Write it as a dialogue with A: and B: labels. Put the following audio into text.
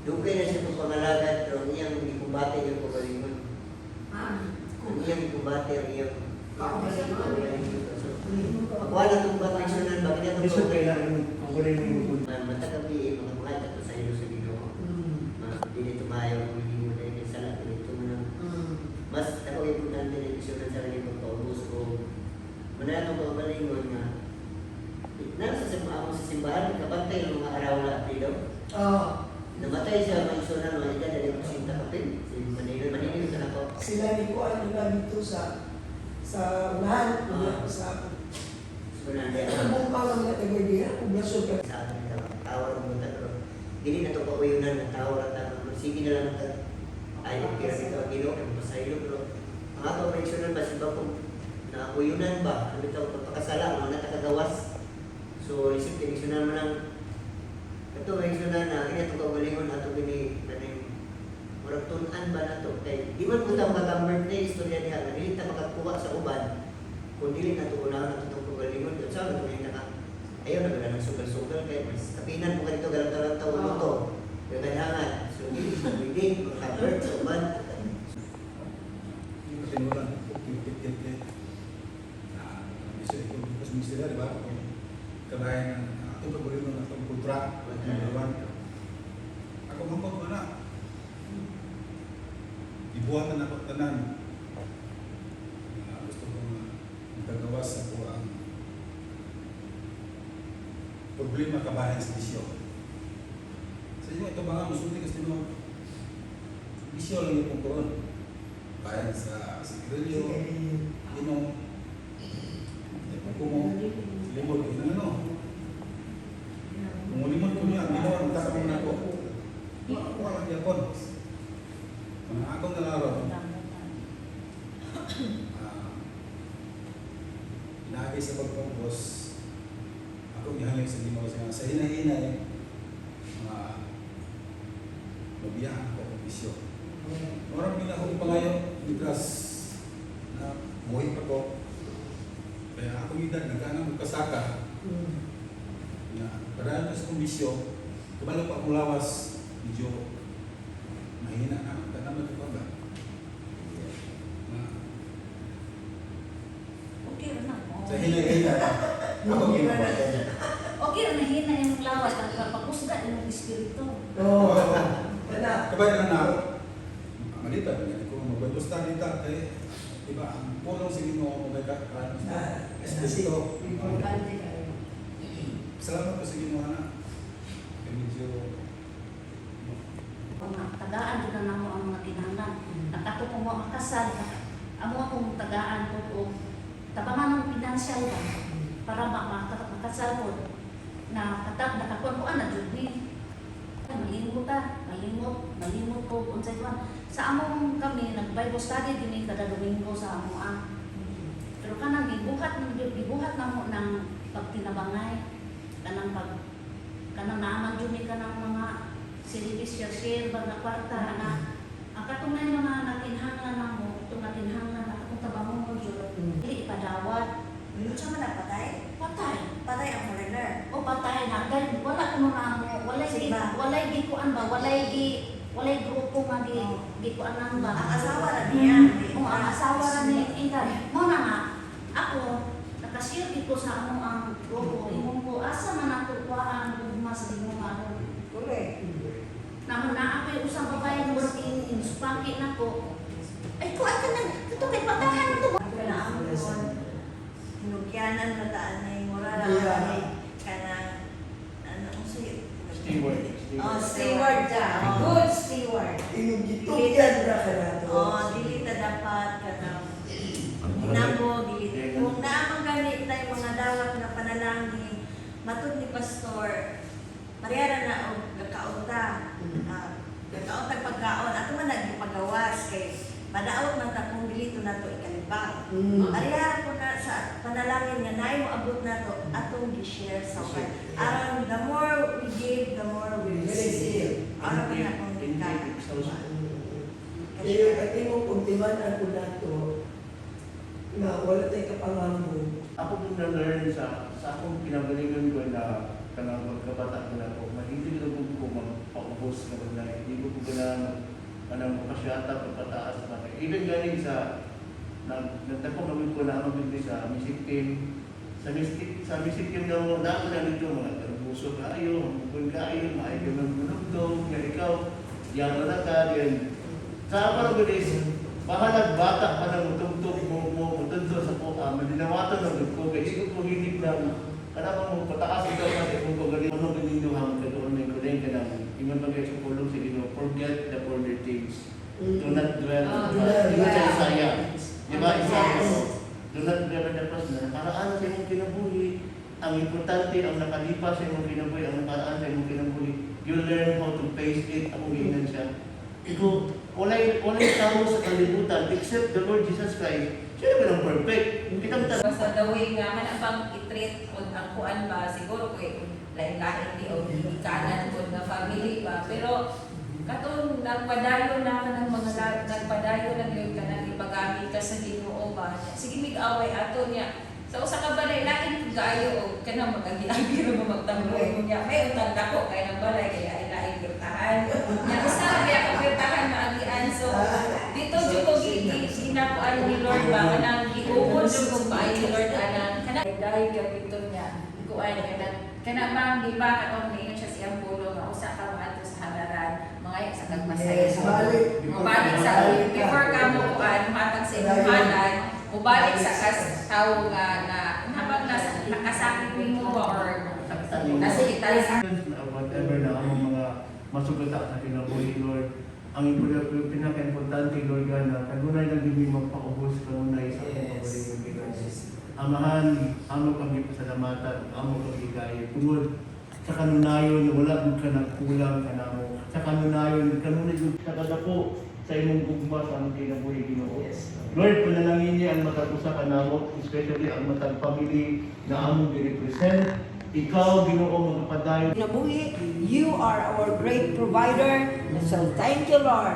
A: Dugay na siya itong pangalagan, pero niyang ikumbate yung pagalingon. Niyang ikumbate ang iyang Makuha na itong batriksyonan, bakit na itong pagalingon? Matagabi, mga buhay, tapos sa iyo sa Ginoo. Hindi tumayo ang pagiging mo dahil sa na itong kaugalingon nga, ako sa simbahan, kapantay ng mga araw na apilaw. Namatay siya, may iso na mga edad, dali ko sinta kapin. Si Manilo sa nako.
B: Sila ni ko ano na dito sa unahan, sa
A: So na hindi
B: Ang mga mga taga-diya, kung nasod ka.
A: sa akin na tawar mo pero dili na ito pauyunan ng tawar at sige na lang ito. Ay, kira dito ang ilo, ang pasaylo, pero ang ako mentionan ba, siba kung nauyunan ba, ano ito, pagpakasala, mga natakagawas. So, isip, mentionan mo lang, ito, mentionan na, kaya ito kaugalingon na ito ganing murag tunan ba na ito? Kaya, di man po ito makakamert na yung istorya niya, na dili ito makakuha sa uban, kung dili na ito unahan na ito kaugalingon, kaya saan ito ngayon naka, ayaw na gala ng sugal-sugal, kaya mas kapinan mo ka dito, galang-galang tawag mo ito, yung kadhangan. So, dili pwede, makakamert sa uban.
C: Yung katinulan, kit-kit-kit. Kasi misterya, di ba? Kabayan ng atong kabulinon ng atong kontra. Ako mampag mo na. Ibuhatan ako tanan. Gusto kong magagawas sa kuha ang problema kabayan sa bisyo. Sa inyo, ito ba nga, musulit kasi no, bisyo lang yung pungkuron. Bayan sa sigarilyo, inom, kumo, limod, ano. Kung limod ko niya, hindi naman magkakaroon na ako. Ako lang yapon. Mga akong nalaro, inagay sa pagpapos, ako ihangin sa lima kasi sa hinahinay, mabiyahan ko ang bisyo. Marang pinakong pangayon, because na buhay pa ko. Kaya akong edad, nagkanang magkasaka. Parang sa kong bisyo, kumalo pa akong lawas, medyo mahina na. Tanam na ito ba?
D: Okay na.
C: Sa hinay-hinay, ako ginawa.
D: Okay na hina yung lawas at kapagusga yung espiritu.
B: Oo. Wala.
C: Kabayan na ako. Malita, kung magbagusta dito, kaya diba, ang pulong sa Ginoo may espiritu.
D: Importante kayo.
C: Salamat po sa Ginoo na. Kaya medyo
D: Mga tagaan doon na mo ang mga kinahanglan. Nakato ko mo ang kasal. Amo akong tagaan ko o tabangan ng pinansyal ba para makasal ko na nakakuha ko na jud ni malimot ko unsay man sa among kami nag-Bible study dinhi kada Domingo sa amo pero kanang gibuhat na mo ng pagtinabangay kanang naaman jud ni kanang mga share ba na kwarta na ang katunay mga nakinhanglan namo itong nakinhanglan na kung tabang mo jud dili ipadawat.
E: Ano siya man patay?
D: Patay.
E: Patay ang foreigner.
D: O patay na dahil wala kuno na mo walay gikuan ba walay grupo nga gikuan nang ba
E: Ang asawa na niya.
D: o ang asawa ra ni Inday mo na nga ako nakashare dito sa amo ang grupo imong ko asa man ako kuhaan ugma sa imong ano
E: Correct.
D: na ako usang babae working in spangki nako ay kuan ka nang tutugay patahan to
E: Ako na ang kon. Hinugyanan na taan na yung moral kanang ano kung si
F: Steward.
E: steward ka. Good steward.
B: Yung gitugyan na ka na to.
E: Dili ta dapat kanang hinabo, dili. Kung naamang ganit na yung mga dawat na panalangin, matud ni pastor, parehara na og gakaunta. Gakaunta pagkaon. Ato man nagpagawas kay padaot man ta kung dili to nato ikalibang. Parehara ko na sa panalangin nga naay mo abot nato atong gi-share sa uban. Aron the more we give, the more we receive. Aron man akong dikay.
B: Kaya ang imong pagtiman ako na to, na wala tayo kapangambo.
F: Ako din na-learn sa akong pinagalingan ko na kanang magkabata ko na ako. Mahigil na ko magpaubos na ba na hindi ko kanang makasyata pagpataas na. Even galing sa nagtako namin ko na mabili sa music team. Sa music team na mo na dito mga tarbuso kayo, mabukon kayo, maayo ka ng gunugdog, nga ikaw, yaman na ka, yan. Sa parang gulis, Bahalag bata pa na mutugtog mo mutugtog sa puka, madinawato na dugko kay igo ko hilig na kanang mo pataas ito kasi kung ko gali ano ganinyo hang katuon may kulay ka nang ingon bagay sa pulong sa Ginoo, forget the former things. Do not dwell on the past. Yun sa Isaiah. Di ba? Isaiah mo. Do not dwell on the past na nakaraan sa imong kinabuhi. Ang importante, ang nakalipas sa imong kinabuhi, ang nakaraan sa imong kinabuhi. You learn how to face it. Ang umiinan siya. Ito, walay tao sa kalibutan except the Lord Jesus Christ. Siya naman ang perfect. Kitang
E: Basta the way nga, manapang i-treat o ang kuan ba, siguro kay lain-lain di o kanan o na family ba. Pero katong nagpadayo na ka ng mga nagpadayo lang yun ka nang ipagamit ka sa Ginoo ba. Sige mig-away ato niya. Sa usa ka balay lain gayo o kana mag-agi-agi ro magtamboy mo niya. May utang dako kay nang balay kaya ay lain birtahan. Nya usa ka kaya ka birtahan maagian. So dito jud ko ginakuan ni Lord ba kanang giubod jud ko ba ni Lord anang kanang dahil ka dito niya. Kuan kana bang di ba katong niingon siya siyang pulo nga usa ka maato sa halaran mga sa kagmasay.
B: Yes, balik.
E: Mabalik sa before ka mo kuan matag sa imong halad, mubalik sa tao nga na habang nakasakit mo ba or nasa itas
F: whatever na ang mga masugata na kinabuhi, Lord. Ang pinaka-importante, Lord, na kanunay lang din magpaubos, kanunay sa akong pagaling Ginoo. Amahan, amo kami pasalamatan, amo kami gaya. Tungod sa kanunayon, wala mo ka nagkulang ka na mo. Sa kanunayon, kanunay yung nakadapo sa imong gugma sa among kinabuhi, Ginoo. Lord, panalangin niya ang matag-usa ka namo, especially ang matag-family na among gi-represent. Ikaw, Ginoo, magpadayon.
G: Nabuhi, you are our great provider. So thank you, Lord.